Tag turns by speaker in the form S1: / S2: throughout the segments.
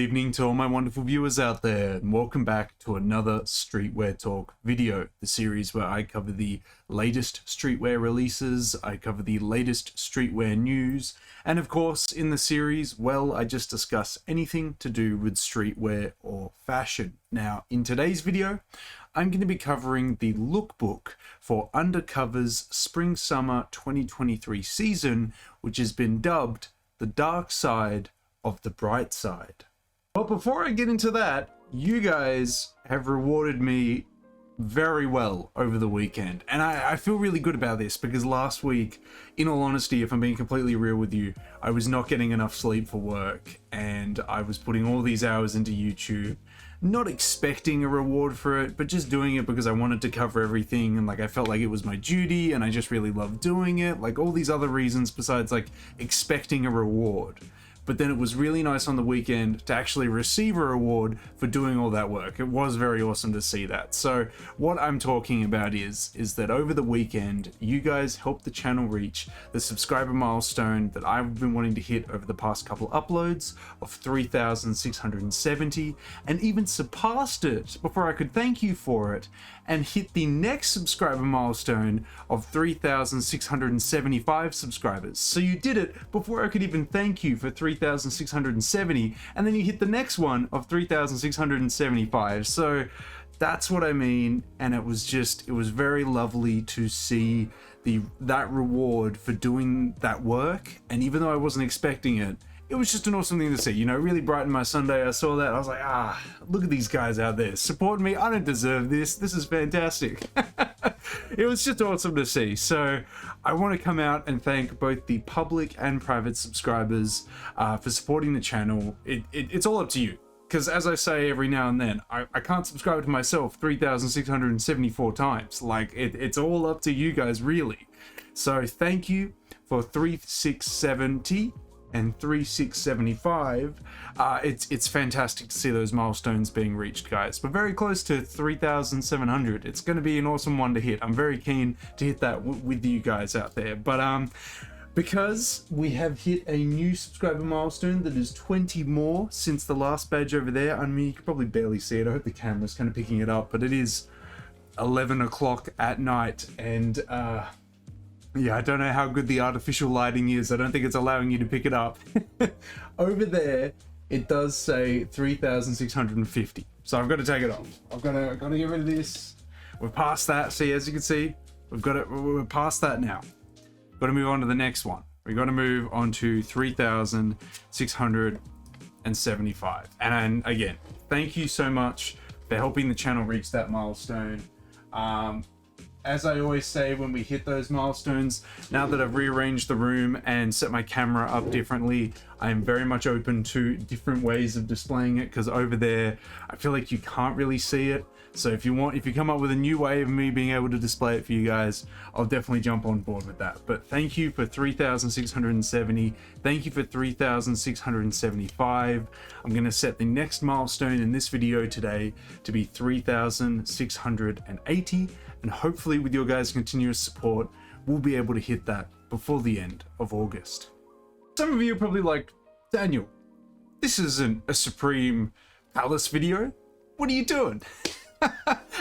S1: evening to all my wonderful viewers out there, and welcome back to another Streetwear Talk video, the series where I cover the latest streetwear releases, I cover the latest streetwear news, and of course in the series, well, I just discuss anything to do with streetwear or fashion. Now, in today's video, I'm going to be covering the lookbook for Undercover's Spring-Summer 2023 season, which has been dubbed the dark side of the bright side. But before I get into that, you guys have rewarded me very well over the weekend, and I feel really good about this because last week, in all honesty, if I'm being completely real with you, I was not getting enough sleep for work and I was putting all these hours into YouTube, not expecting a reward for it, but just doing it because I wanted to cover everything, and like I felt like it was my duty and I just really loved doing it, like all these other reasons besides like expecting a reward. But then it was really nice on the weekend to actually receive a reward for doing all that work. It was very awesome to see that. So what I'm talking about is that over the weekend, you guys helped the channel reach the subscriber milestone that I've been wanting to hit over the past couple uploads of 3,670, and even surpassed it before I could thank you for it, and hit the next subscriber milestone of 3,675 subscribers. So you did it before I could even thank you for 3,670, and then you hit the next one of 3,675. So that's what I mean, and it was very lovely to see that reward for doing that work. And even though I wasn't expecting it, it was just an awesome thing to see, you know, really brightened my Sunday. I saw that, I was like, look at these guys out there supporting me. I don't deserve this. This is fantastic. It was just awesome to see. So I want to come out and thank both the public and private subscribers for supporting the channel. It's all up to you, because as I say every now and then, I can't subscribe to myself 3,674 times. Like, it's all up to you guys, really. So thank you for 3,670 and 3,675. It's fantastic to see those milestones being reached, guys. We're very close to 3,700. It's going to be an awesome one to hit. I'm very keen to hit that with you guys out there. But because we have hit a new subscriber milestone that is 20 more since the last badge over there. I mean, you can probably barely see it. I hope the camera's kind of picking it up, but it is 11 o'clock at night, and yeah, I don't know how good the artificial lighting is. I don't think it's allowing you to pick it up. Over there, it does say 3,650. So I've got to take it off. I've got to get rid of this. We're past that. See, as you can see, we're past that now. Got to move on to the next one. We've got to move on to 3,675. And again, thank you so much for helping the channel reach that milestone. As I always say when we hit those milestones, now that I've rearranged the room and set my camera up differently, I am very much open to different ways of displaying it, because over there, I feel like you can't really see it. So if you come up with a new way of me being able to display it for you guys, I'll definitely jump on board with that. But thank you for 3,670. Thank you for 3,675. I'm going to set the next milestone in this video today to be 3,680. And hopefully with your guys' continuous support, we'll be able to hit that before the end of August. Some of you are probably like, Daniel, this isn't a Supreme Palace video. What are you doing?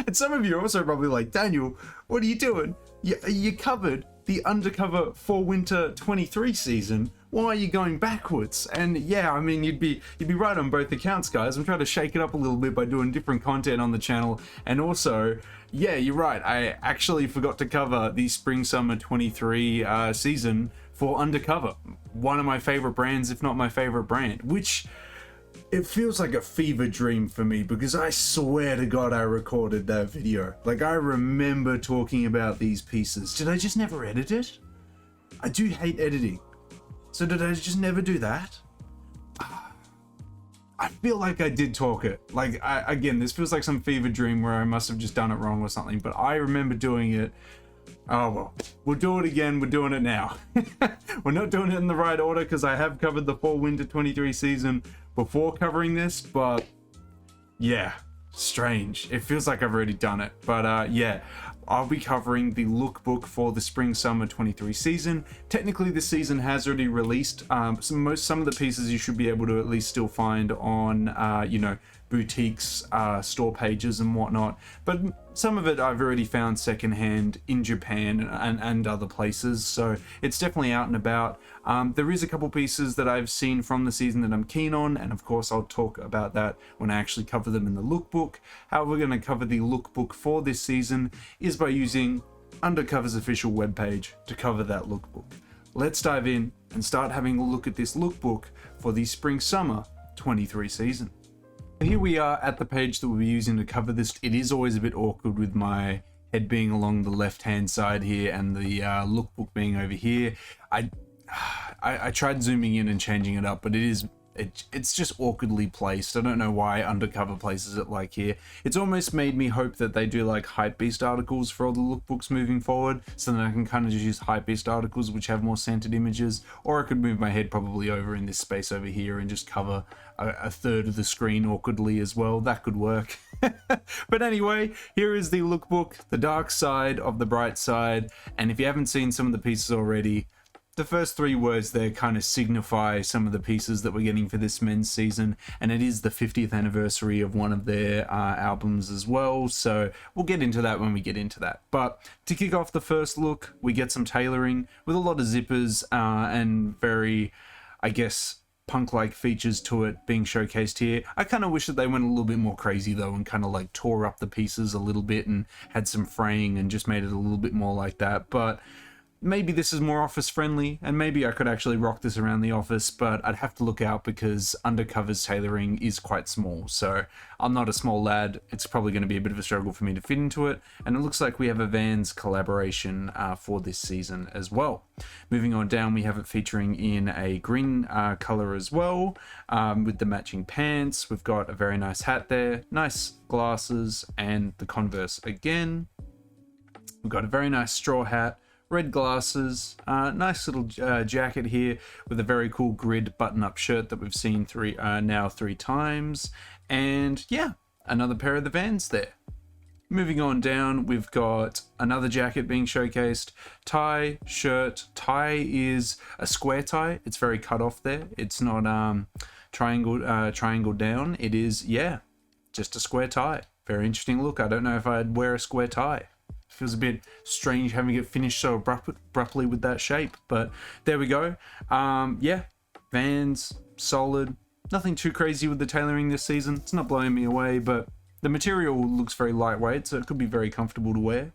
S1: And some of you are also probably like, Daniel, what are you doing? You covered the Undercover for Winter 23 season. Why are you going backwards? And yeah, I mean, you'd be right on both accounts, guys. I'm trying to shake it up a little bit by doing different content on the channel. And also, yeah, you're right, I actually forgot to cover the Spring-Summer 23 season for Undercover. One of my favorite brands, if not my favorite brand, which it feels like a fever dream for me, because I swear to God I recorded that video. Like, I remember talking about these pieces. Did I just never edit it? I do hate editing. So did I just never do that? I feel like I did talk it. Like, again, this feels like some fever dream where I must have just done it wrong or something, but I remember doing it. Oh well, we'll do it again. We're doing it now. We're not doing it in the right order because I have covered the Fall Winter 23 season before covering this, but yeah, strange. It feels like I've already done it, but yeah, I'll be covering the lookbook for the Spring Summer 23 season. Technically, this season has already released. Some of the pieces you should be able to at least still find on, you know, boutiques, store pages and whatnot, but some of it I've already found secondhand in Japan and other places, so it's definitely out and about. There is a couple pieces that I've seen from the season that I'm keen on, and of course I'll talk about that when I actually cover them in the lookbook. How we're going to cover the lookbook for this season is by using Undercover's official webpage to cover that lookbook. Let's dive in and start having a look at this lookbook for the Spring Summer 23 season. Here we are at the page that we'll be using to cover this. It is always a bit awkward with my head being along the left hand side here and the lookbook being over here. I tried zooming in and changing it up, but it's just awkwardly placed. I don't know why Undercover places it like here. It's almost made me hope that they do like hypebeast articles for all the lookbooks moving forward, so that I can kind of just use hypebeast articles which have more centered images, or I could move my head probably over in this space over here and just cover a third of the screen awkwardly as well. That could work. But anyway, here is the lookbook, the dark side of the bright side, and if you haven't seen some of the pieces already, the first three words there kind of signify some of the pieces that we're getting for this men's season, and it is the 50th anniversary of one of their albums as well, so we'll get into that when we get into that. But to kick off the first look, we get some tailoring with a lot of zippers and very, I guess, punk-like features to it being showcased here. I kind of wish that they went a little bit more crazy though, and kind of like tore up the pieces a little bit and had some fraying and just made it a little bit more like that. But maybe this is more office friendly, and maybe I could actually rock this around the office, but I'd have to look out because Undercover's tailoring is quite small, so I'm not a small lad. It's probably going to be a bit of a struggle for me to fit into it, and it looks like we have a Vans collaboration for this season as well. Moving on down, we have it featuring in a green color as well, with the matching pants. We've got a very nice hat there, nice glasses, and the Converse again. We've got a very nice straw hat, red glasses, nice little jacket here with a very cool grid button-up shirt that we've seen now three times, and yeah, another pair of the Vans there. Moving on down, we've got another jacket being showcased, tie, shirt. Tie is a square tie. It's very cut off there. It's not triangle down. It is, yeah, just a square tie. Very interesting look. I don't know if I'd wear a square tie. Feels a bit strange having it finished so abruptly with that shape, but there we go. Yeah, Vans, solid. Nothing too crazy with the tailoring this season. It's not blowing me away, but the material looks very lightweight, so it could be very comfortable to wear.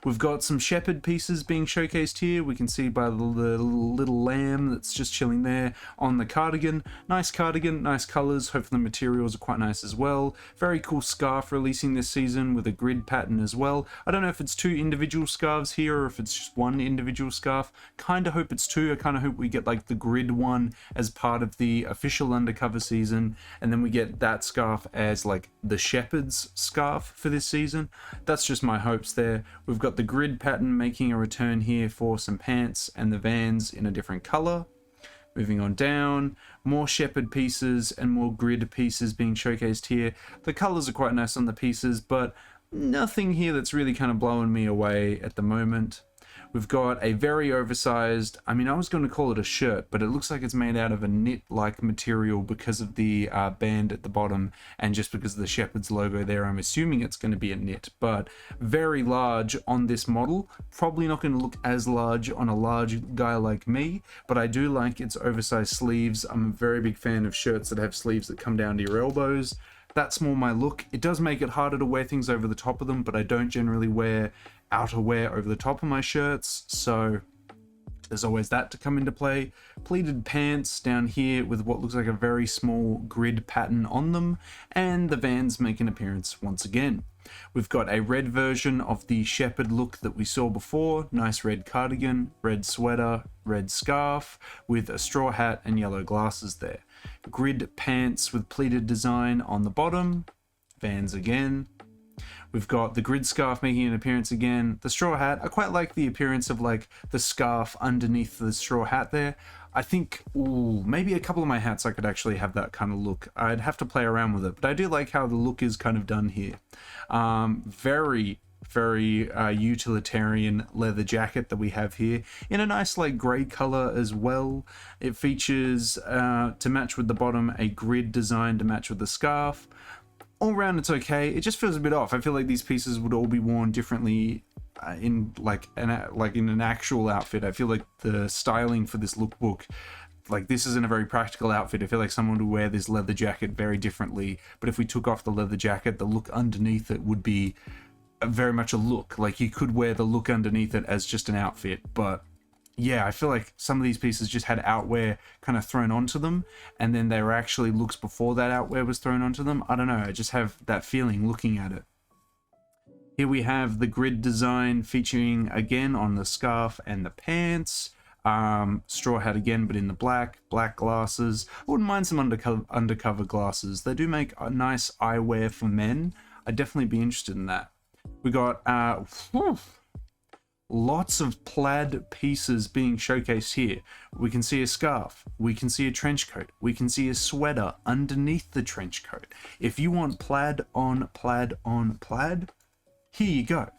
S1: We've got some shepherd pieces being showcased here. We can see by the little lamb that's just chilling there on the cardigan. Nice cardigan, nice colors. Hopefully the materials are quite nice as well. Very cool scarf releasing this season with a grid pattern as well. I don't know if it's two individual scarves here or if it's just one individual scarf. Kind of hope it's two. I kind of hope we get like the grid one as part of the official Undercover season, and then we get that scarf as like the shepherd's scarf for this season. That's just my hopes there. We've got the grid pattern making a return here for some pants, and the Vans in a different color. Moving on down, more shepherd pieces and more grid pieces being showcased here. The colors are quite nice on the pieces, but nothing here that's really kind of blowing me away at the moment. We've got a very oversized, I mean, I was going to call it a shirt, but it looks like it's made out of a knit-like material because of the band at the bottom, and just because of the shepherd's logo there, I'm assuming it's going to be a knit, but very large on this model. Probably not going to look as large on a large guy like me, but I do like its oversized sleeves. I'm a very big fan of shirts that have sleeves that come down to your elbows. That's more my look. It does make it harder to wear things over the top of them, but I don't generally wear outerwear over the top of my shirts, so there's always that to come into play. Pleated pants down here with what looks like a very small grid pattern on them, and the Vans make an appearance once again. We've got a red version of the shepherd look that we saw before. Nice red cardigan, red sweater, red scarf with a straw hat and yellow glasses there. Grid pants with pleated design on the bottom. Vans again. We've got the grid scarf making an appearance again. The straw hat, I quite like the appearance of like the scarf underneath the straw hat there. I think, ooh, maybe a couple of my hats I could actually have that kind of look. I'd have to play around with it, but I do like how the look is kind of done here. Very very utilitarian leather jacket that we have here in a nice like gray color as well. It features to match with the bottom a grid design to match with the scarf. All around it's okay. It just feels a bit off. I feel like these pieces would all be worn differently in in an actual outfit. I feel like the styling for this lookbook, like this isn't a very practical outfit. I feel like someone would wear this leather jacket very differently, but if we took off the leather jacket, the look underneath it would be very much a look. Like you could wear the look underneath it as just an outfit, but yeah, I feel like some of these pieces just had outwear kind of thrown onto them, and then they were actually looks before that outwear was thrown onto them. I don't know, I just have that feeling looking at it. Here we have the grid design featuring again on the scarf and the pants. Straw hat again, but in the black glasses. I wouldn't mind some undercover glasses. They do make a nice eyewear for men. I'd definitely be interested in that. We got lots of plaid pieces being showcased here. We can see a scarf, we can see a trench coat, we can see a sweater underneath the trench coat. If you want plaid on plaid on plaid, here you go.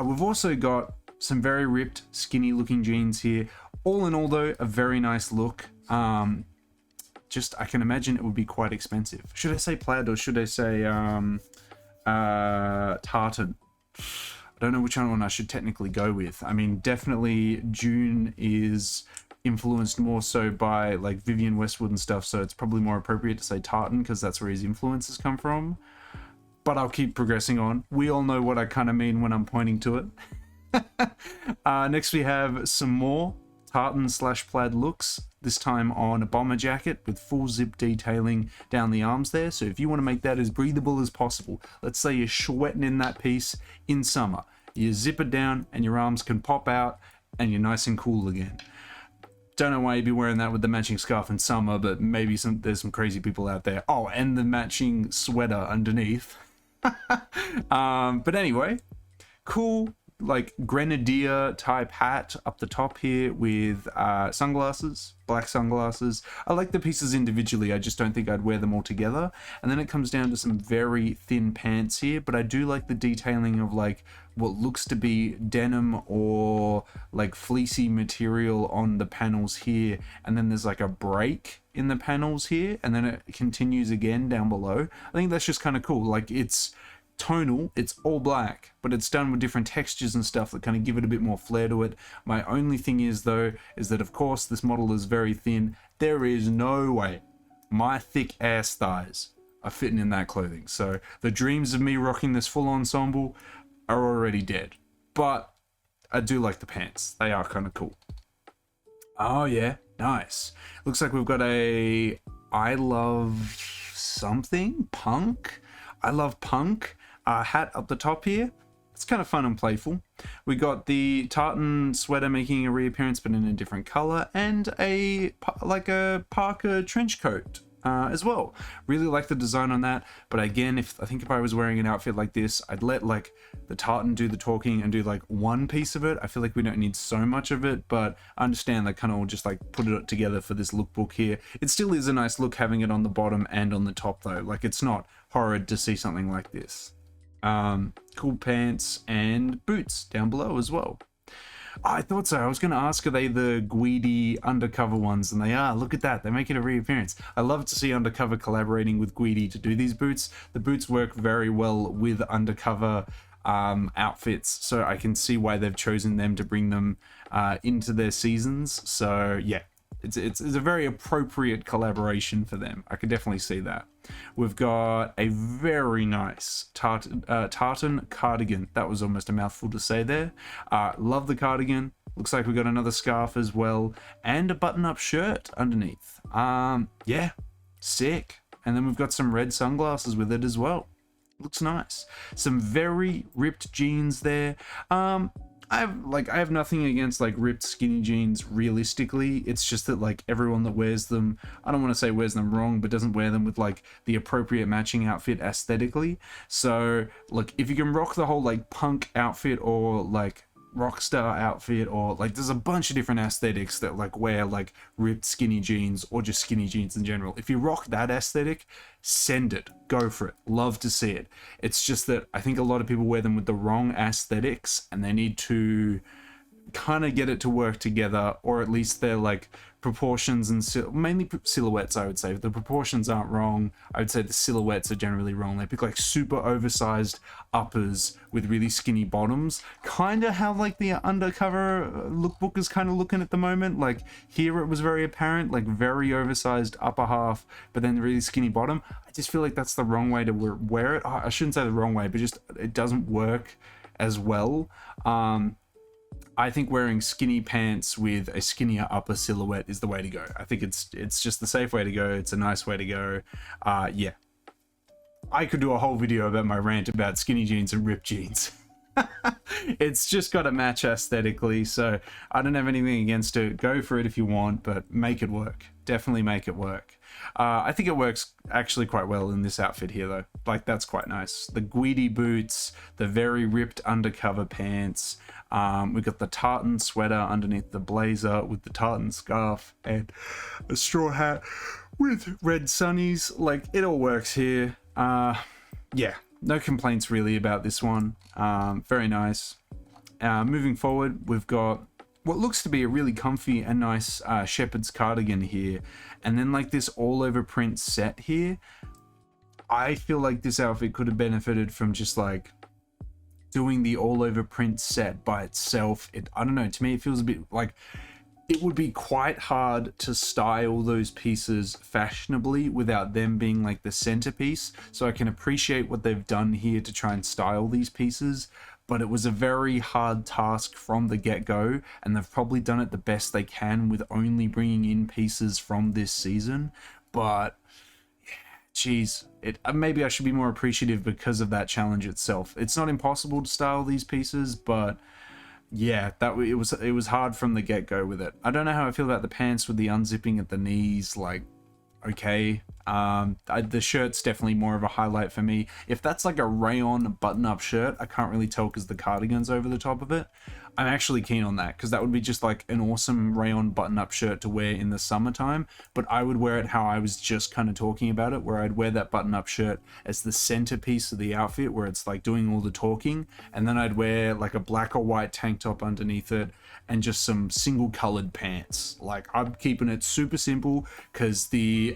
S1: We've also got some very ripped, skinny looking jeans here. All in all though, a very nice look. Just, I can imagine it would be quite expensive. Should I say plaid or should I say tartan? I don't know which one I should technically go with. I mean, definitely June is influenced more so by like Vivienne Westwood and stuff, so it's probably more appropriate to say tartan because that's where his influences come from. But I'll keep progressing on. We all know what I kind of mean when I'm pointing to it. Next we have some more tartan / plaid looks, this time on a bomber jacket with full zip detailing down the arms there. So if you want to make that as breathable as possible, let's say you're sweating in that piece in summer, you zip it down and your arms can pop out and you're nice and cool again. Don't know why you'd be wearing that with the matching scarf in summer, but maybe there's some crazy people out there. Oh, and the matching sweater underneath. But anyway, cool like grenadier type hat up the top here with sunglasses, black sunglasses. I like the pieces individually, I just don't think I'd wear them all together. And then it comes down to some very thin pants here, but I do like the detailing of like what looks to be denim or like fleecy material on the panels here, and then there's like a break in the panels here, and then it continues again down below. I think that's just kind of cool. Like it's tonal, it's all black, but it's done with different textures and stuff that kind of give it a bit more flair to it. My only thing is though, is that of course this model is very thin. There is no way my thick ass thighs are fitting in that clothing. So the dreams of me rocking this full ensemble are already dead. But I do like the pants. They are kind of cool. Oh yeah, nice. Looks like we've got a I love something punk. I love punk hat up the top here. It's kind of fun and playful. We got the tartan sweater making a reappearance, but in a different color, and a parka trench coat as well. Really like the design on that, but again, I think if I was wearing an outfit like this, I'd let like the tartan do the talking and do like one piece of it. I feel like we don't need so much of it, but I understand they kind of all just like put it together for this lookbook here. It still is a nice look having it on the bottom and on the top though. Like it's not horrid to see something like this. Cool pants and boots down below as well. I thought so. I was going to ask, are they the Guidi undercover ones? And they are. Look at that. They're making a reappearance. I love to see undercover collaborating with Guidi to do these boots. The boots work very well with undercover outfits, so I can see why they've chosen them to bring them into their seasons. So yeah, it's a very appropriate collaboration for them. I could definitely see that. We've got a very nice tartan cardigan. That was almost a mouthful to say there. Love the cardigan. Looks like we've got another scarf as well, and a button-up shirt underneath. Yeah, sick. And then we've got some red sunglasses with it as well. Looks nice. Some very ripped jeans there. I have nothing against like ripped skinny jeans realistically. It's just that like everyone that wears them, I don't want to say wears them wrong, but doesn't wear them with like the appropriate matching outfit aesthetically. So like if you can rock the whole like punk outfit or like rock star outfit, or like there's a bunch of different aesthetics that like wear like ripped skinny jeans or just skinny jeans in general. If you rock that aesthetic, send it, go for it, love to see it. It's just that I think a lot of people wear them with the wrong aesthetics, and they need to kind of get it to work together, or at least they're like proportions and mainly silhouettes. I would say if the proportions aren't wrong, I would say the silhouettes are generally wrong. They pick like super oversized uppers with really skinny bottoms, kind of how like the undercover lookbook is kind of looking at the moment. Like here it was very apparent, like very oversized upper half but then really skinny bottom. I just feel like that's the wrong way to wear it. I shouldn't say the wrong way, but just it doesn't work as well. I think wearing skinny pants with a skinnier upper silhouette is the way to go. I think it's just the safe way to go. It's a nice way to go. Yeah. I could do a whole video about my rant about skinny jeans and ripped jeans. It's just got to match aesthetically, so I don't have anything against it. Go for it if you want, but make it work. Definitely make it work. I think it works actually quite well in this outfit here though. Like that's quite nice. The Guidi boots, the very ripped undercover pants. We've got the tartan sweater underneath the blazer with the tartan scarf and a straw hat with red sunnies. Like it all works here. Yeah, no complaints really about this one. Very nice. Moving forward, we've got what looks to be a really comfy and nice shepherd's cardigan here, and then like this all over print set here. I feel like this outfit could have benefited from just like doing the all over print set by itself. I don't know, to me it feels a bit like it would be quite hard to style those pieces fashionably without them being like the centerpiece. So I can appreciate what they've done here to try and style these pieces, but it was a very hard task from the get-go, and they've probably done it the best they can with only bringing in pieces from this season. But geez, maybe I should be more appreciative because of that challenge itself. It's not impossible to style these pieces, but yeah, it was hard from the get-go with it. I don't know how I feel about the pants with the unzipping at the knees. Like, okay, the shirt's definitely more of a highlight for me. If that's like a rayon button-up shirt, I can't really tell because the cardigan's over the top of it. I'm actually keen on that because that would be just like an awesome rayon button-up shirt to wear in the summertime, but I would wear it how I was just kind of talking about it, where I'd wear that button-up shirt as the centerpiece of the outfit, where it's like doing all the talking, and then I'd wear like a black or white tank top underneath it and just some single colored pants. Like I'm keeping it super simple because the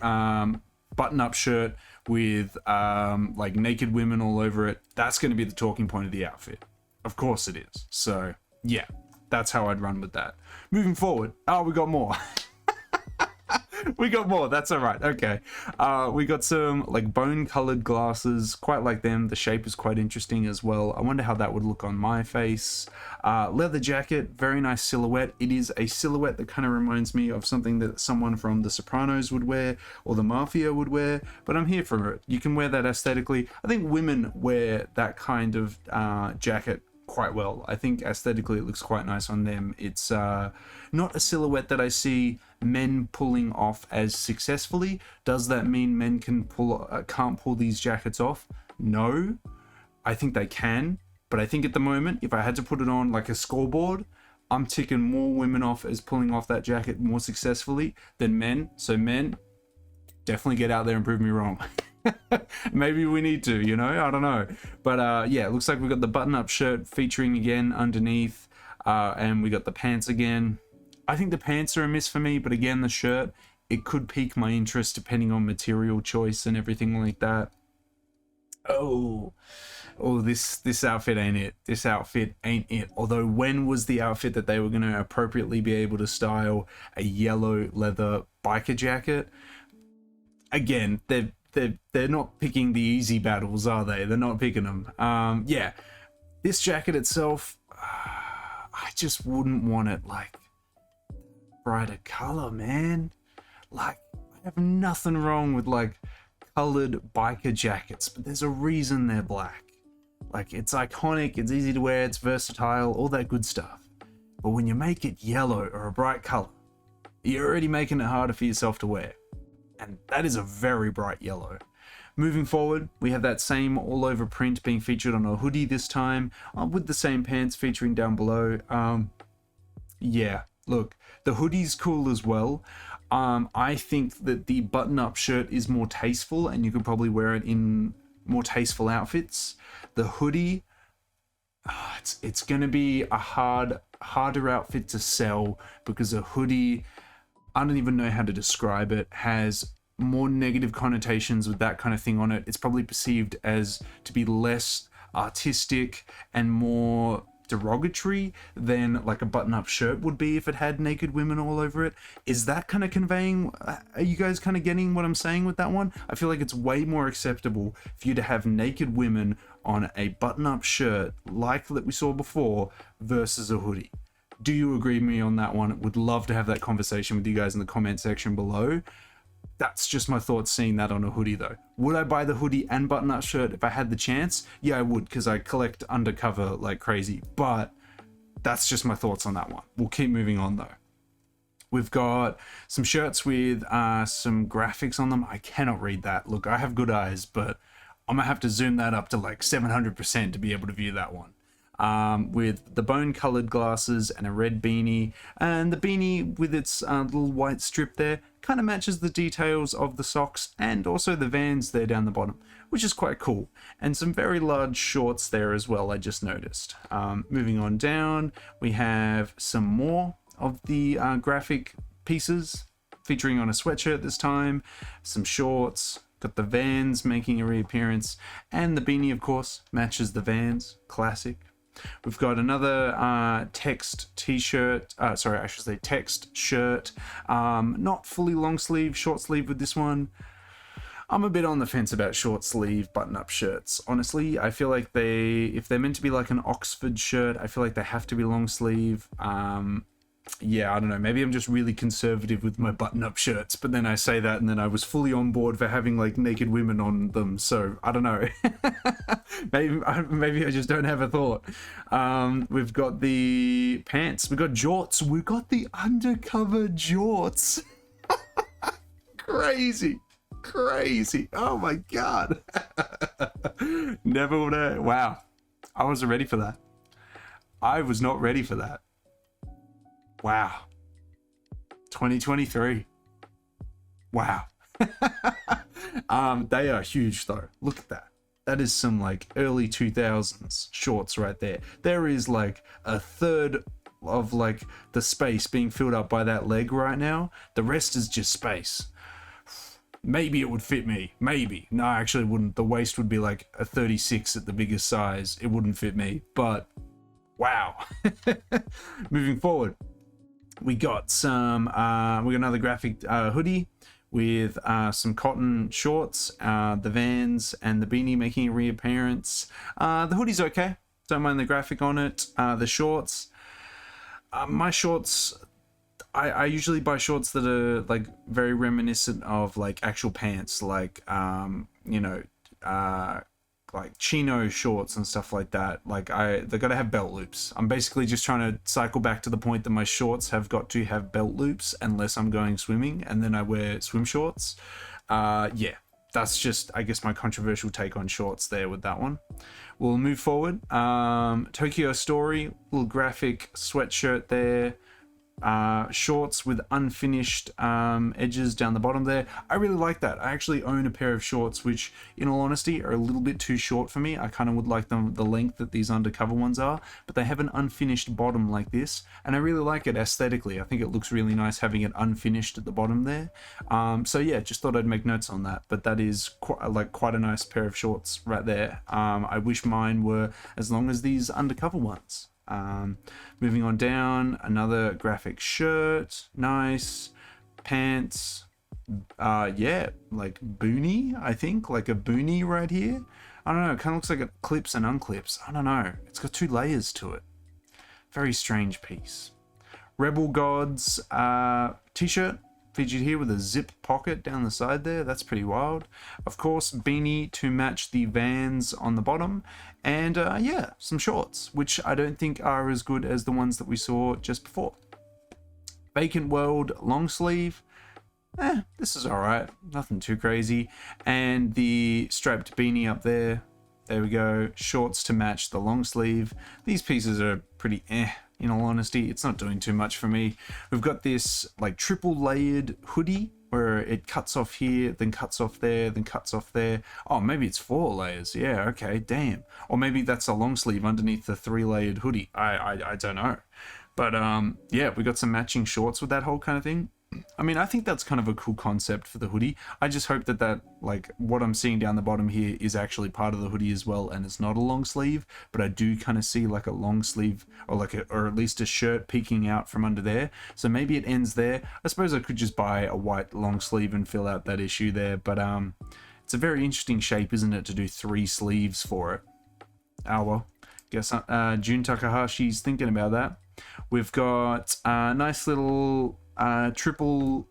S1: button-up shirt with like naked women all over it, that's going to be the talking point of the outfit. Of course it is. So yeah, that's how I'd run with that. Moving forward, we got more. We got more, that's all right. Okay, we got some like bone colored glasses, quite like them. The shape is quite interesting as well. I wonder how that would look on my face. Leather jacket, very nice silhouette. It is a silhouette that kind of reminds me of something that someone from The Sopranos would wear or the Mafia would wear, but I'm here for it. You can wear that aesthetically. I think women wear that kind of jacket quite well. I think aesthetically it looks quite nice on them. It's not a silhouette that I see men pulling off as successfully. Does that mean men can't pull these jackets off? No, I think they can, but I think at the moment, if I had to put it on like a scoreboard, I'm ticking more women off as pulling off that jacket more successfully than men. So men, definitely get out there and prove me wrong. Maybe we need to, you know, I don't know. But yeah, it looks like we've got the button-up shirt featuring again underneath, and we got the pants again. I think the pants are a miss for me, but again, the shirt, it could pique my interest depending on material choice and everything like that. Oh, this outfit ain't it. This outfit ain't it. Although when was the outfit that they were going to appropriately be able to style a yellow leather biker jacket? Again, they're not picking the easy battles, are they? They're not picking them. Yeah, this jacket itself, I just wouldn't want it like brighter color, man. Like, I have nothing wrong with like colored biker jackets, but there's a reason they're black. Like, it's iconic, it's easy to wear, it's versatile, all that good stuff. But when you make it yellow or a bright color, you're already making it harder for yourself to wear. And that is a very bright yellow. Moving forward, we have that same all over print being featured on a hoodie this time, with the same pants featuring down below. Yeah, look, the hoodie's cool as well. I think that the button-up shirt is more tasteful, and you could probably wear it in more tasteful outfits. The hoodie, it's going to be a harder outfit to sell, because a hoodie, I don't even know how to describe it, has more negative connotations with that kind of thing on it. It's probably perceived as to be less artistic and more derogatory than like a button-up shirt would be if it had naked women all over it. Is that kind of conveying, are you guys kind of getting what I'm saying with that one? I feel like it's way more acceptable for you to have naked women on a button-up shirt like that we saw before versus a hoodie. Do you agree with me on that one? Would love to have that conversation with you guys in the comment section below. That's just my thoughts seeing that on a hoodie though. Would I buy the hoodie and button-up shirt if I had the chance? Yeah, I would, because I collect Undercover like crazy, but that's just my thoughts on that one. We'll keep moving on though. We've got some shirts with some graphics on them. I cannot read that. Look, I have good eyes, but I'm gonna have to zoom that up to like 700% to be able to view that one. With the bone-colored glasses and a red beanie, and the beanie with its little white strip there kind of matches the details of the socks and also the Vans there down the bottom, which is quite cool. And some very large shorts there as well, I just noticed. Moving on down, we have some more of the graphic pieces featuring on a sweatshirt this time, some shorts, got the Vans making a reappearance, and the beanie of course matches the Vans, classic. We've got another text t-shirt, sorry, I should say text shirt, not fully long sleeve, short sleeve with this one. I'm a bit on the fence about short sleeve button-up shirts. Honestly, I feel like if they're meant to be like an Oxford shirt, I feel like they have to be long sleeve. Yeah, I don't know, maybe I'm just really conservative with my button-up shirts, but then I say that and then I was fully on board for having like naked women on them, so I don't know. maybe I just don't have a thought. We've got the pants, we've got jorts, we've got the Undercover jorts. Crazy, oh my god. Never would have, wow, I wasn't ready for that. I was not ready for that. Wow. 2023. Wow. They are huge though. Look at that. That is some like early 2000s shorts right there. There is like a third of like the space being filled up by that leg right now. The rest is just space. Maybe it would fit me. Maybe. No, actually it wouldn't. The waist would be like a 36 at the biggest size. It wouldn't fit me, but wow. Moving forward. We got another graphic hoodie with some cotton shorts, the Vans and the beanie making a reappearance. The hoodie's okay, don't mind the graphic on it. The shorts, my shorts, I usually buy shorts that are like very reminiscent of like actual pants, like you know, like chino shorts and stuff like that. Like they gotta have belt loops. I'm basically just trying to cycle back to the point that my shorts have got to have belt loops unless I'm going swimming, and then I wear swim shorts. Yeah, that's just, I guess, my controversial take on shorts there with that one. We'll move forward. Tokyo Story, little graphic sweatshirt there. Shorts with unfinished edges down the bottom there. I really like that. I actually own a pair of shorts which, in all honesty, are a little bit too short for me. I kind of would like them the length that these Undercover ones are, but they have an unfinished bottom like this, and I really like it aesthetically. I think it looks really nice having it unfinished at the bottom there. So yeah, just thought I'd make notes on that, but that is quite a nice pair of shorts right there. I wish mine were as long as these Undercover ones. Moving on down, another graphic shirt, nice, pants, yeah, like boonie, I think, like a boonie right here. I don't know, it kind of looks like it clips and unclips. I don't know, it's got two layers to it. Very strange piece. Rebel Gods t-shirt featured here with a zip pocket down the side there. That's pretty wild. Of course, beanie to match the Vans on the bottom, and yeah, some shorts, which I don't think are as good as the ones that we saw just before. Vacant World long sleeve. this is all right. Nothing too crazy. And the striped beanie up there. There we go. Shorts to match the long sleeve. These pieces are pretty in all honesty. It's not doing too much for me. We've got this like triple layered hoodie where it cuts off here, then cuts off there, then cuts off there. Oh, maybe it's 4 layers. Yeah, okay, damn. Or maybe that's a long sleeve underneath the 3 layered hoodie. I don't know. But yeah, we got some matching shorts with that whole kind of thing. I mean, I think that's kind of a cool concept for the hoodie. I just hope that like what I'm seeing down the bottom here is actually part of the hoodie as well, and it's not a long sleeve, but I do kind of see like a long sleeve or or at least a shirt peeking out from under there. So maybe it ends there. I suppose I could just buy a white long sleeve and fill out that issue there, but it's a very interesting shape, isn't it, to do 3 sleeves for it. Oh well, guess Jun Takahashi's thinking about that. We've got a nice little triple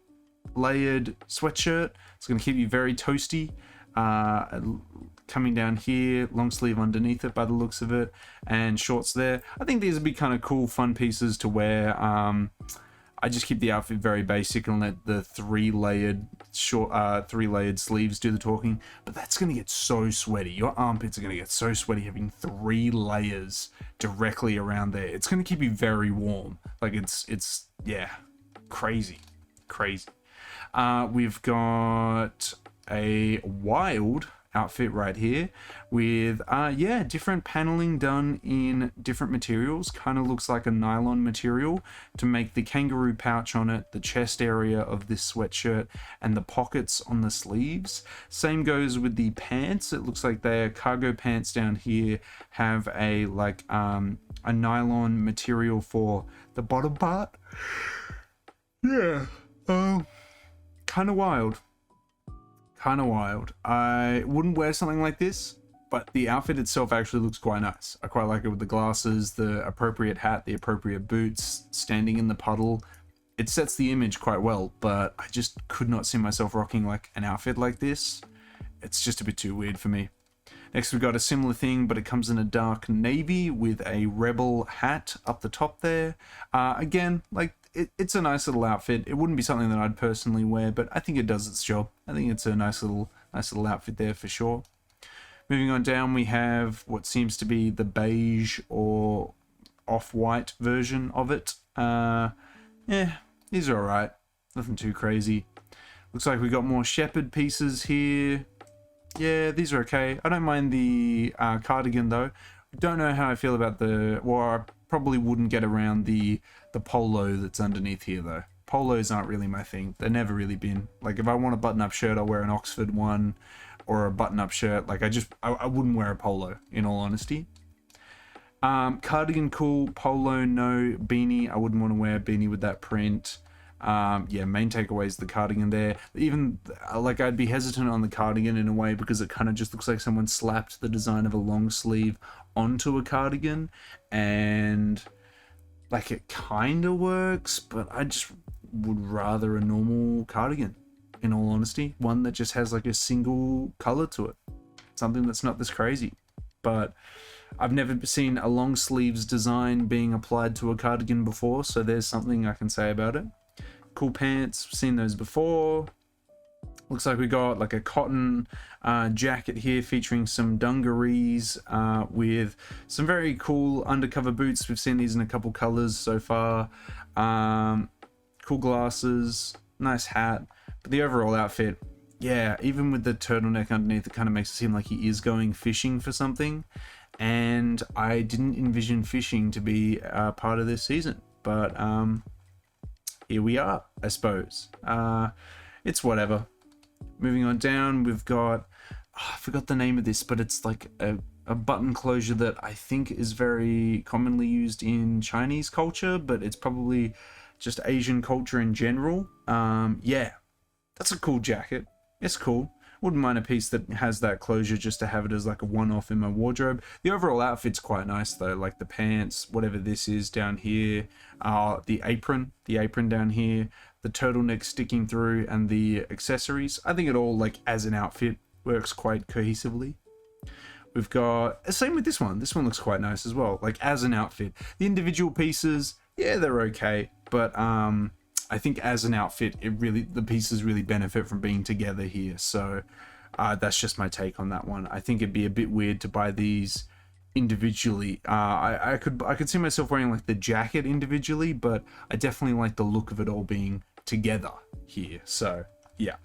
S1: layered sweatshirt. It's going to keep you very toasty. Coming down here, long sleeve underneath it by the looks of it, and shorts there. I think these would be kind of cool, fun pieces to wear. I just keep the outfit very basic and let the 3 layered sleeves do the talking. But that's going to get so sweaty. Your armpits are going to get so sweaty having 3 layers directly around there. It's going to keep you very warm. Like it's yeah, crazy. We've got a wild outfit right here with different paneling done in different materials. Kind of looks like a nylon material to make the kangaroo pouch on it, the chest area of this sweatshirt, and the pockets on the sleeves. Same goes with the pants. It looks like their cargo pants down here have a a nylon material for the bottom part. Yeah, kind of wild. I wouldn't wear something like this, but the outfit itself actually looks quite nice. I quite like it with the glasses, the appropriate hat, the appropriate boots, standing in the puddle. It sets the image quite well, but I just could not see myself rocking like an outfit like this. It's just a bit too weird for me. Next we've got a similar thing, but it comes in a dark navy with a rebel hat up the top there. Again, like it's a nice little outfit. It wouldn't be something that I'd personally wear, but I think it does its job. I think it's a nice little outfit there for sure. Moving on down, we have what seems to be the beige or off-white version of it. Yeah, these are alright. Nothing too crazy. Looks like we got more shepherd pieces here. Yeah, these are okay. I don't mind the cardigan though. Don't know how I feel about I probably wouldn't get around the polo that's underneath here though. Polos aren't really my thing. They've never really been. Like if I want a button-up shirt, I'll wear an Oxford one or a button-up shirt. Like I wouldn't wear a polo in all honesty. Cardigan cool, polo no, beanie. I wouldn't want to wear a beanie with that print. Yeah, main takeaway is the cardigan there. Even like I'd be hesitant on the cardigan in a way because it kind of just looks like someone slapped the design of a long sleeve onto a cardigan, and like it kind of works, but I just would rather a normal cardigan in all honesty, one that just has like a single color to it, something that's not this crazy. But I've never seen a long sleeves design being applied to a cardigan before, so there's something I can say about it. Cool pants, seen those before. Looks like we got like a cotton jacket here featuring some dungarees with some very cool undercover boots. We've seen these in a couple colors so far. Cool glasses, nice hat. But the overall outfit, yeah, even with the turtleneck underneath, it kind of makes it seem like he is going fishing for something. And I didn't envision fishing to be part of this season. But here we are, I suppose. It's whatever. Moving on down, we've got, I forgot the name of this, but it's like a button closure that I think is very commonly used in Chinese culture, but it's probably just Asian culture in general. Yeah, that's a cool jacket. It's cool. Wouldn't mind a piece that has that closure just to have it as like a one-off in my wardrobe. The overall outfit's quite nice though, like the pants, whatever this is down here, the apron down here, the turtleneck sticking through, and the accessories. I think it all, like as an outfit, works quite cohesively. We've got, same with this one. This one looks quite nice as well, like as an outfit. The individual pieces, yeah, they're okay, but I think as an outfit, the pieces really benefit from being together here. So that's just my take on that one. I think it'd be a bit weird to buy these individually. I could see myself wearing like the jacket individually, but I definitely like the look of it all being together here. So yeah,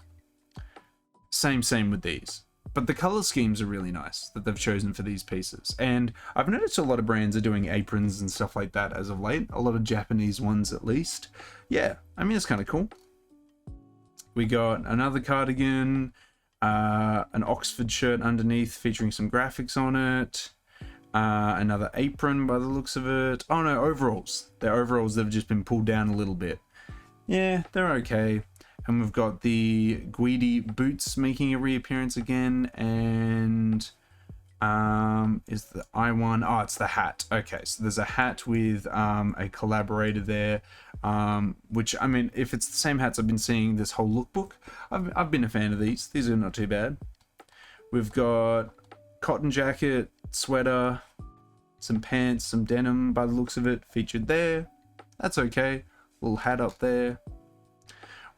S1: same with these. But the color schemes are really nice that they've chosen for these pieces. And I've noticed a lot of brands are doing aprons and stuff like that as of late. A lot of Japanese ones at least. Yeah, I mean, it's kind of cool. We got another cardigan, an Oxford shirt underneath featuring some graphics on it. Another apron by the looks of it. Oh no, overalls. They're overalls that have just been pulled down a little bit. Yeah, they're okay. And we've got the Guidi boots making a reappearance again, and is the I1? Oh, it's the hat. Okay, so there's a hat with a collaborator there, which, I mean, if it's the same hats I've been seeing this whole lookbook, I've been a fan of these. These are not too bad. We've got cotton jacket, sweater, some pants, some denim by the looks of it featured there. That's okay. Little hat up there.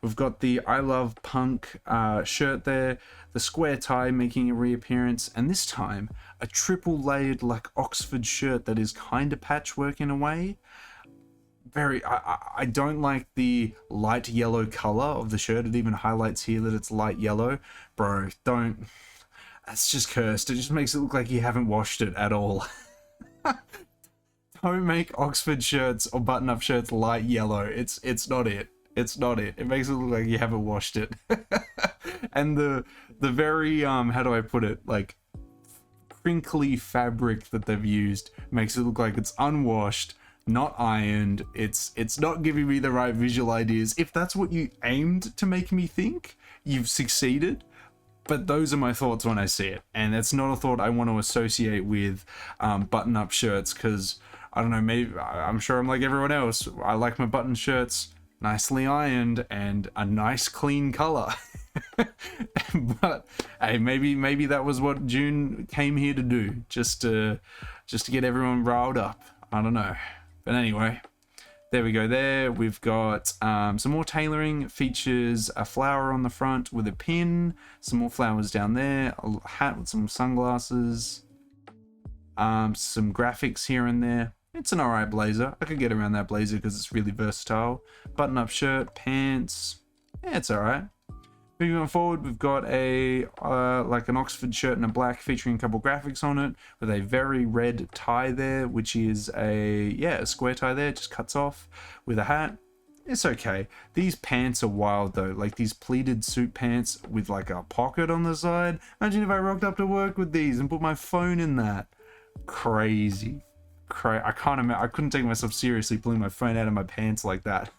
S1: We've got the I Love Punk shirt there, the square tie making a reappearance, and this time a triple layered like Oxford shirt that is kind of patchwork in a way. I don't like the light yellow color of the shirt. It even highlights here that it's light yellow. Bro, don't. That's just cursed. It just makes it look like you haven't washed it at all. Don't make Oxford shirts or button-up shirts light yellow. It's not it. It's not it. It makes it look like you haven't washed it. And the very how do I put it, like crinkly fabric that they've used makes it look like it's unwashed, not ironed. It's not giving me the right visual ideas. If that's what you aimed to make me think, you've succeeded. But those are my thoughts when I see it, and it's not a thought I want to associate with button-up shirts, because I don't know, maybe I'm sure I'm like everyone else. I like my button shirts nicely ironed and a nice clean color. But hey, maybe that was what June came here to do, just to get everyone riled up. I don't know, but anyway, there we go. There we've got some more tailoring. Features a flower on the front with a pin, some more flowers down there, a hat with some sunglasses, some graphics here and there. It's an alright blazer. I could get around that blazer because it's really versatile. Button-up shirt, pants. Yeah, it's alright. Moving on forward, we've got a like an Oxford shirt in a black featuring a couple graphics on it with a very red tie there, which is a square tie there, just cuts off with a hat. It's okay. These pants are wild though, like these pleated suit pants with like a pocket on the side. Imagine if I rocked up to work with these and put my phone in that. Crazy. I couldn't take myself seriously pulling my phone out of my pants like that.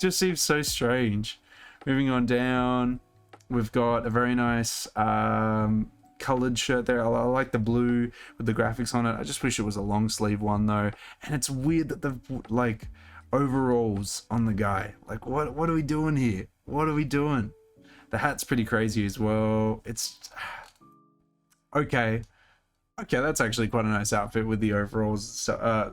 S1: Just seems so strange. Moving on down, we've got a very nice colored shirt there. I like the blue with the graphics on it. I just wish it was a long sleeve one though. And it's weird that they've like overalls on the guy. Like what are we doing here? What are we doing? The hat's pretty crazy as well. It's okay. Okay, that's actually quite a nice outfit with the overalls,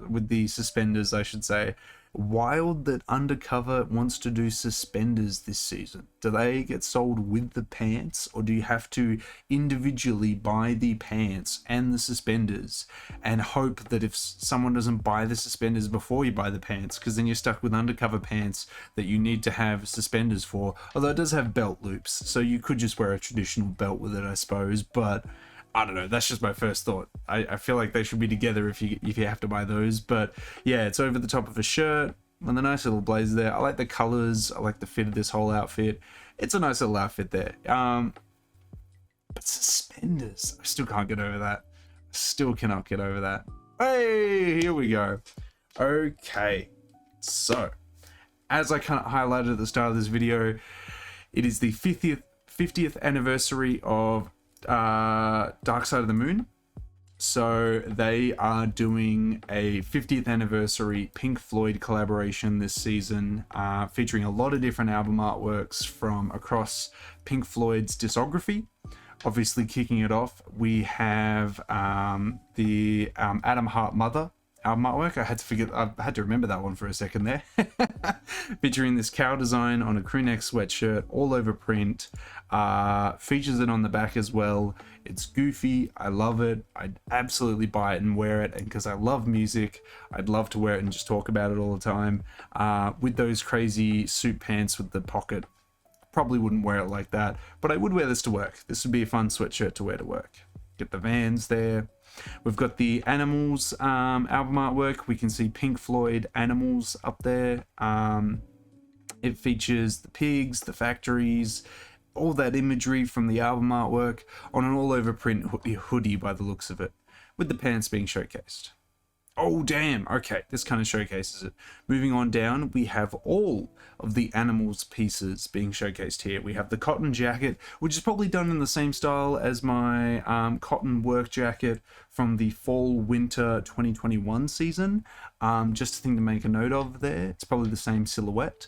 S1: with the suspenders, I should say. Wild that Undercover wants to do suspenders this season. Do they get sold with the pants, or do you have to individually buy the pants and the suspenders and hope that if someone doesn't buy the suspenders before you buy the pants, because then you're stuck with Undercover pants that you need to have suspenders for, although it does have belt loops, so you could just wear a traditional belt with it, I suppose, but I don't know, that's just my first thought. I feel like they should be together if you have to buy those. But yeah, it's over the top of a shirt with a nice little blazer there. I like the colors. I like the fit of this whole outfit. It's a nice little outfit there. But suspenders, I still can't get over that. Still cannot get over that. Hey, here we go. Okay, so as I kind of highlighted at the start of this video, it is the 50th anniversary of Dark Side of the Moon. So they are doing a 50th anniversary Pink Floyd collaboration this season, featuring a lot of different album artworks from across Pink Floyd's discography. Obviously kicking it off, we have the Adam Hart Mother album artwork. I had to remember that one for a second there. Featuring this cow design on a crew neck sweatshirt, all over print. Features it on the back as well. It's goofy. I love it. I'd absolutely buy it and wear it. And because I love music, I'd love to wear it and just talk about it all the time. With those crazy suit pants with the pocket. Probably wouldn't wear it like that, but I would wear this to work. This would be a fun sweatshirt to wear to work. Get the Vans there. We've got the Animals album artwork. We can see Pink Floyd Animals up there. It features the pigs, the factories, all that imagery from the album artwork on an all-over print hoodie by the looks of it, with the pants being showcased. Oh, damn. Okay, this kind of showcases it. Moving on down, we have all of the Animals pieces being showcased here. We have the cotton jacket, which is probably done in the same style as my cotton work jacket from the fall-winter 2021 season. Just a thing to make a note of there. It's probably the same silhouette.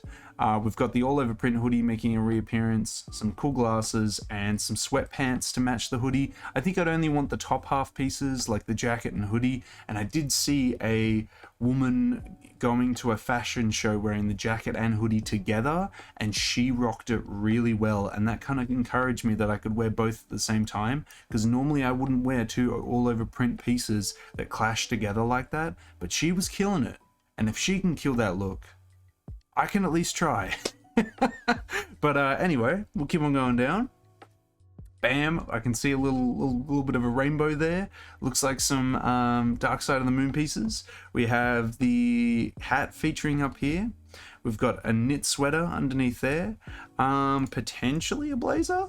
S1: We've got the all-over print hoodie making a reappearance, some cool glasses, and some sweatpants to match the hoodie. I think I'd only want the top half pieces, like the jacket and hoodie, and I did see a woman going to a fashion show wearing the jacket and hoodie together, and she rocked it really well, and that kind of encouraged me that I could wear both at the same time, because normally I wouldn't wear two all-over print pieces that clash together like that, but she was killing it, and if she can kill that look, I can at least try. But anyway, we'll keep on going down. Bam, I can see a little bit of a rainbow there. Looks like some Dark Side of the Moon pieces. We have the hat featuring up here. We've got a knit sweater underneath there. Potentially a blazer.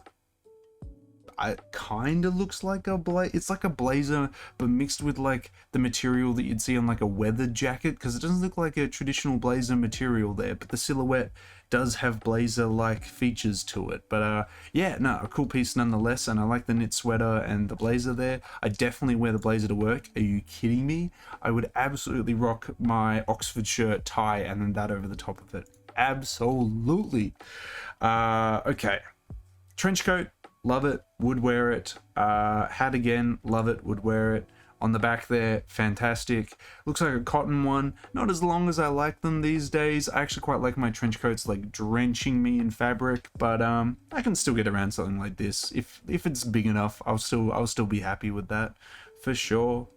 S1: It kind of looks like a blazer. It's like a blazer, but mixed with like the material that you'd see on like a weathered jacket, because it doesn't look like a traditional blazer material there, but the silhouette does have blazer-like features to it. But yeah, no, a cool piece nonetheless, and I like the knit sweater and the blazer there. I definitely wear the blazer to work. Are you kidding me? I would absolutely rock my Oxford shirt, tie, and then that over the top of it. Absolutely. Okay. Trench coat. Love it, would wear it. Hat again, love it, would wear it. On the back there, fantastic. Looks like a cotton one. Not as long as I like them these days. I actually quite like my trench coats like drenching me in fabric, but I can still get around something like this. If it's big enough, I'll still be happy with that for sure.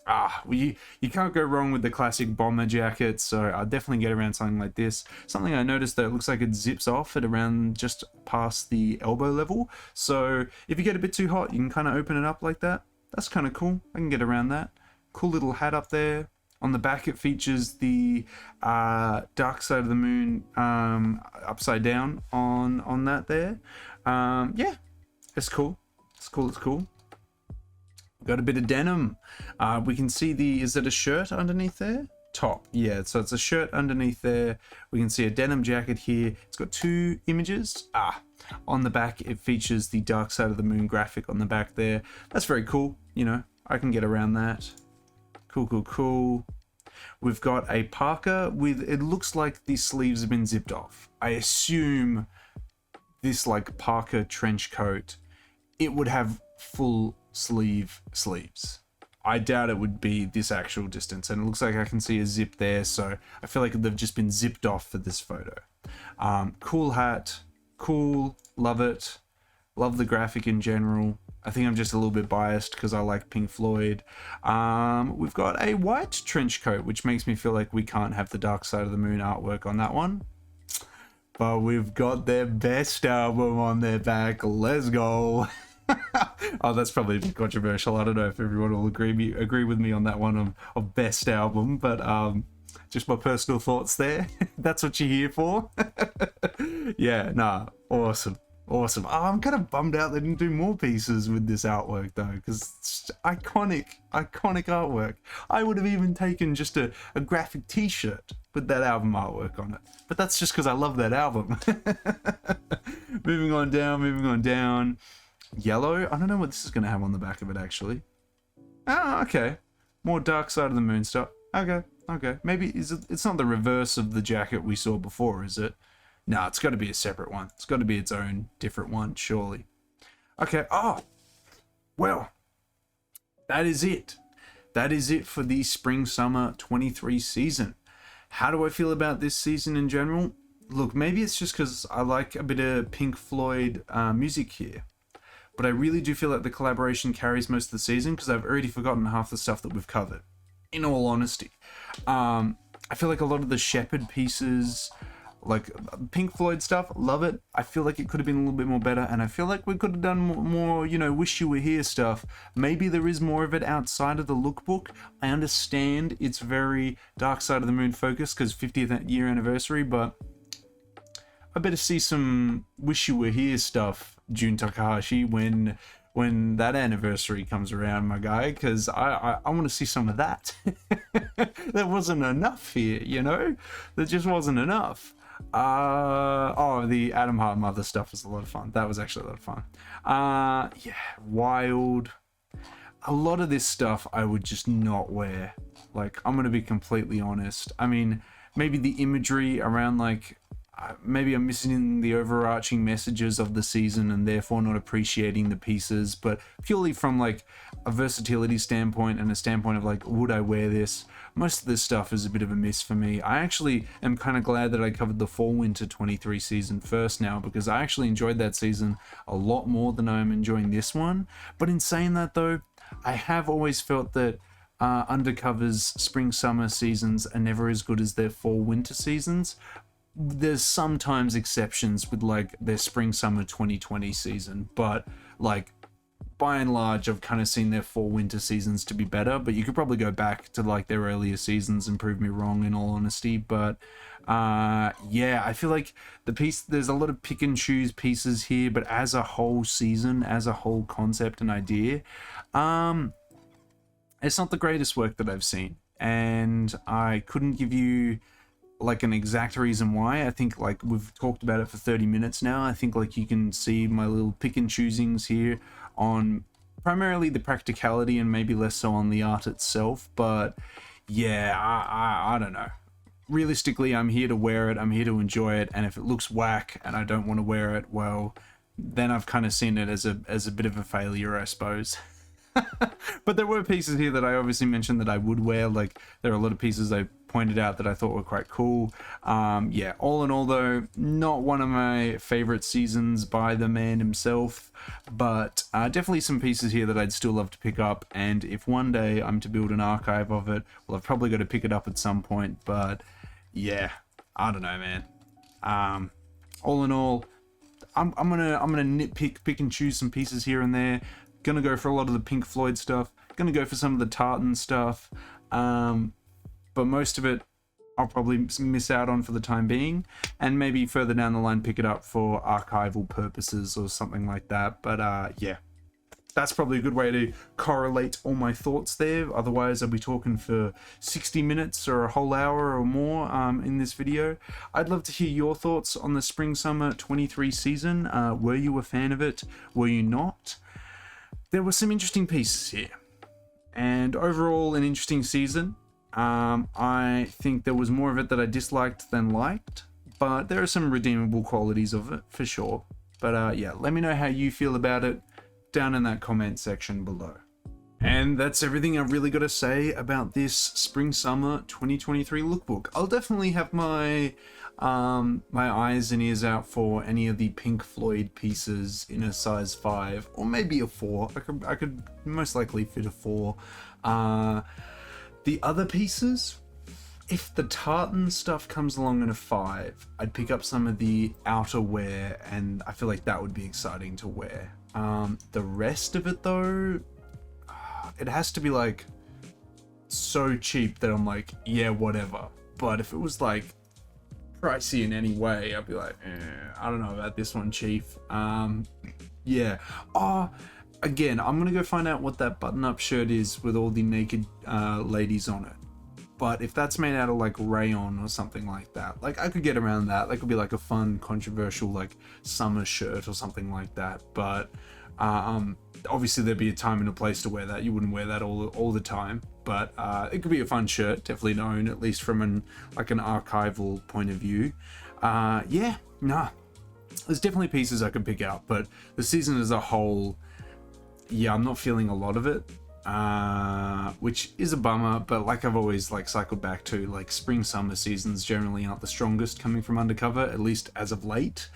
S1: Well, you can't go wrong with the classic bomber jacket, so I'll definitely get around something like this. Something I noticed that it looks like it zips off at around just past the elbow level, so if you get a bit too hot, you can kind of open it up like that. That's kind of cool. I can get around that. Cool little hat up there. On the back, it features the Dark Side of the Moon upside down on that there. Yeah, it's cool. It's cool. Got a bit of denim. We can see is it a shirt underneath there? Top, yeah, so it's a shirt underneath there. We can see a denim jacket here. It's got two images. On the back, it features the Dark Side of the Moon graphic on the back there. That's very cool, you know, I can get around that. Cool. We've got a parka with, it looks like the sleeves have been zipped off. I assume this like parka trench coat, it would have full sleeves. I doubt it would be this actual distance, and it looks like I can see a zip there, so I feel like they've just been zipped off for this photo. Cool hat, cool, love it, love the graphic in general. I think I'm just a little bit biased because I like Pink Floyd. We've got a white trench coat, which makes me feel like we can't have the Dark Side of the Moon artwork on that one. But we've got their best album on their back. Let's go. Oh, that's probably a bit controversial. I don't know if everyone will agree with me on that one of best album, but just my personal thoughts there. That's what you're here for. Yeah, nah, awesome. Oh, I'm kind of bummed out they didn't do more pieces with this artwork though, because it's iconic artwork. I would have even taken just a graphic t-shirt with that album artwork on it, but that's just because I love that album. Moving on down. Yellow, I don't know what this is going to have on the back of it actually. Okay, more Dark Side of the Moon stuff. Okay, maybe it's not the reverse of the jacket we saw before, is it? No, it's got to be a separate one. It's got to be its own different one, surely. Okay, well, that is it. that is it for the Spring/Summer 23 season. How do I feel about this season in general? Look, maybe it's just because I like a bit of Pink Floyd music here. But I really do feel like the collaboration carries most of the season because I've already forgotten half the stuff that we've covered, in all honesty. I feel like a lot of the Shepherd pieces, like Pink Floyd stuff, love it. I feel like it could have been a little bit more better, and I feel like we could have done more, you know, Wish You Were Here stuff. Maybe there is more of it outside of the lookbook. I understand it's very Dark Side of the Moon focused because 50th year anniversary, but I better see some Wish You Were Here stuff, Jun Takahashi, when that anniversary comes around, my guy, because I want to see some of that. There wasn't enough here, you know? There just wasn't enough. The Atom Heart Mother stuff was a lot of fun. That was actually a lot of fun. Yeah, Wild. A lot of this stuff I would just not wear. Like, I'm going to be completely honest. I mean, maybe the imagery around, like, maybe I'm missing the overarching messages of the season and therefore not appreciating the pieces, but purely from like a versatility standpoint and a standpoint of like, would I wear this? Most of this stuff is a bit of a miss for me. I actually am kind of glad that I covered the Fall/Winter 23 season first now, because I actually enjoyed that season a lot more than I'm enjoying this one. But in saying that though, I have always felt that Undercover's Spring/Summer seasons are never as good as their Fall/Winter seasons. There's sometimes exceptions with like their Spring/Summer 2020 season, but like by and large I've kind of seen their Fall/Winter seasons to be better. But you could probably go back to like their earlier seasons and prove me wrong, in all honesty. But yeah, I feel like there's a lot of pick and choose pieces here, but as a whole season, as a whole concept and idea, it's not the greatest work that I've seen, and I couldn't give you like an exact reason why. I think like we've talked about it for 30 minutes now. I think like you can see my little pick and choosings here on primarily the practicality and maybe less so on the art itself. But yeah, I don't know. Realistically, I'm here to wear it. I'm here to enjoy it. And if it looks whack and I don't want to wear it, well, then I've kind of seen it as a bit of a failure, I suppose. But there were pieces here that I obviously mentioned that I would wear. Like there are a lot of pieces I pointed out that I thought were quite cool. Yeah, all in all though, not one of my favorite seasons by the man himself, but definitely some pieces here that I'd still love to pick up. And if one day I'm to build an archive of it, well, I've probably got to pick it up at some point. But yeah, I don't know, man. All in all, I'm gonna nitpick, pick and choose some pieces here and there. Gonna go for a lot of the Pink Floyd stuff. Gonna go for some of the Tartan stuff. But most of it I'll probably miss out on for the time being, and maybe further down the line pick it up for archival purposes or something like that. But yeah, that's probably a good way to correlate all my thoughts there. Otherwise I'll be talking for 60 minutes or a whole hour or more in this video. I'd love to hear your thoughts on the Spring/Summer 23 season. Were you a fan of it? Were you not? There were some interesting pieces here, and overall an interesting season. I think there was more of it that I disliked than liked, but there are some redeemable qualities of it for sure. But yeah, let me know how you feel about it down in that comment section below. And that's everything I've really got to say about this Spring/Summer 2023 lookbook. I'll definitely have my my eyes and ears out for any of the Pink Floyd pieces in a size 5 or maybe a 4. I could most likely fit a 4. The other pieces, if the tartan stuff comes along in a 5, I'd pick up some of the outerwear, and I feel like that would be exciting to wear. The rest of it though, it has to be like so cheap that I'm like, yeah, whatever. But if it was like pricey in any way, I'd be like, I don't know about this one, chief. Yeah. Again, I'm gonna go find out what that button-up shirt is with all the naked ladies on it. But if that's made out of like rayon or something like that, like I could get around that. That could be like a fun, controversial like summer shirt or something like that. But obviously there'd be a time and a place to wear that. You wouldn't wear that all the time. But it could be a fun shirt, definitely to own, at least from an archival point of view. Yeah, nah. There's definitely pieces I could pick out, but the season as a whole, yeah, I'm not feeling a lot of it. which is a bummer, but like I've always like cycled back to, like spring summer seasons generally aren't the strongest coming from Undercover, at least as of late.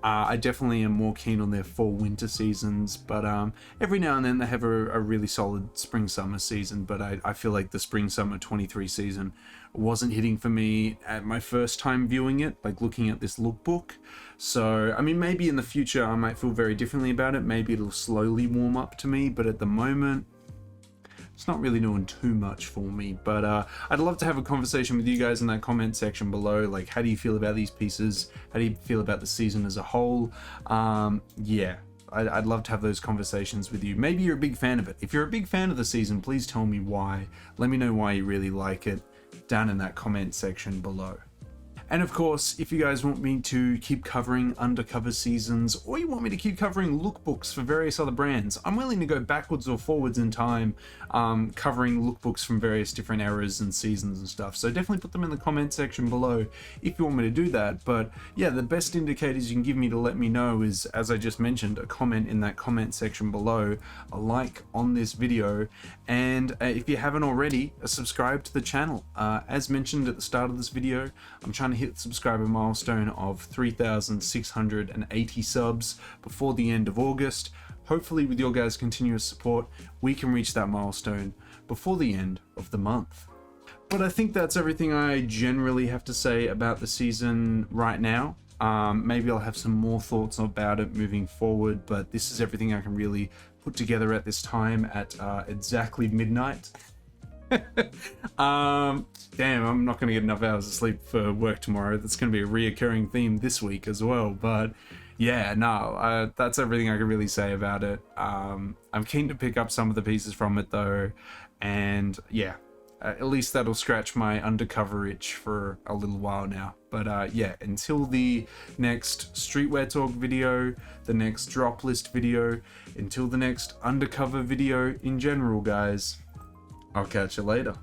S1: I definitely am more keen on their fall winter seasons, but every now and then they have a really solid spring summer season. But I feel like the spring summer 23 season wasn't hitting for me at my first time viewing it, like looking at this lookbook. So I mean, maybe in the future I might feel very differently about it. Maybe it'll slowly warm up to me, but at the moment it's not really doing too much for me. But I'd love to have a conversation with you guys in that comment section below. Like, how do you feel about these pieces? How do you feel about the season as a whole? Yeah, I'd love to have those conversations with you. Maybe you're a big fan of it. If you're a big fan of the season, please tell me why. Let me know why you really like it down in that comment section below. And of course, if you guys want me to keep covering Undercover seasons, or you want me to keep covering lookbooks for various other brands, I'm willing to go backwards or forwards in time, covering lookbooks from various different eras and seasons and stuff. So definitely put them in the comment section below if you want me to do that. But yeah, the best indicators you can give me to let me know is, as I just mentioned, a comment in that comment section below, a like on this video, and if you haven't already, subscribe to the channel. As mentioned at the start of this video, I'm trying to hit the subscriber milestone of 3,680 subs before the end of August. Hopefully with your guys' continuous support, we can reach that milestone before the end of the month. But I think that's everything I generally have to say about the season right now. Maybe I'll have some more thoughts about it moving forward, but this is everything I can really put together at this time at exactly midnight. Damn, I'm not gonna get enough hours of sleep for work tomorrow. That's gonna be a reoccurring theme this week as well. But yeah, no, that's everything I can really say about it. I'm keen to pick up some of the pieces from it though, and yeah, at least that'll scratch my Undercover itch for a little while now. But yeah, until the next Streetwear Talk video, the next drop list video, until the next Undercover video in general, guys, I'll catch you later.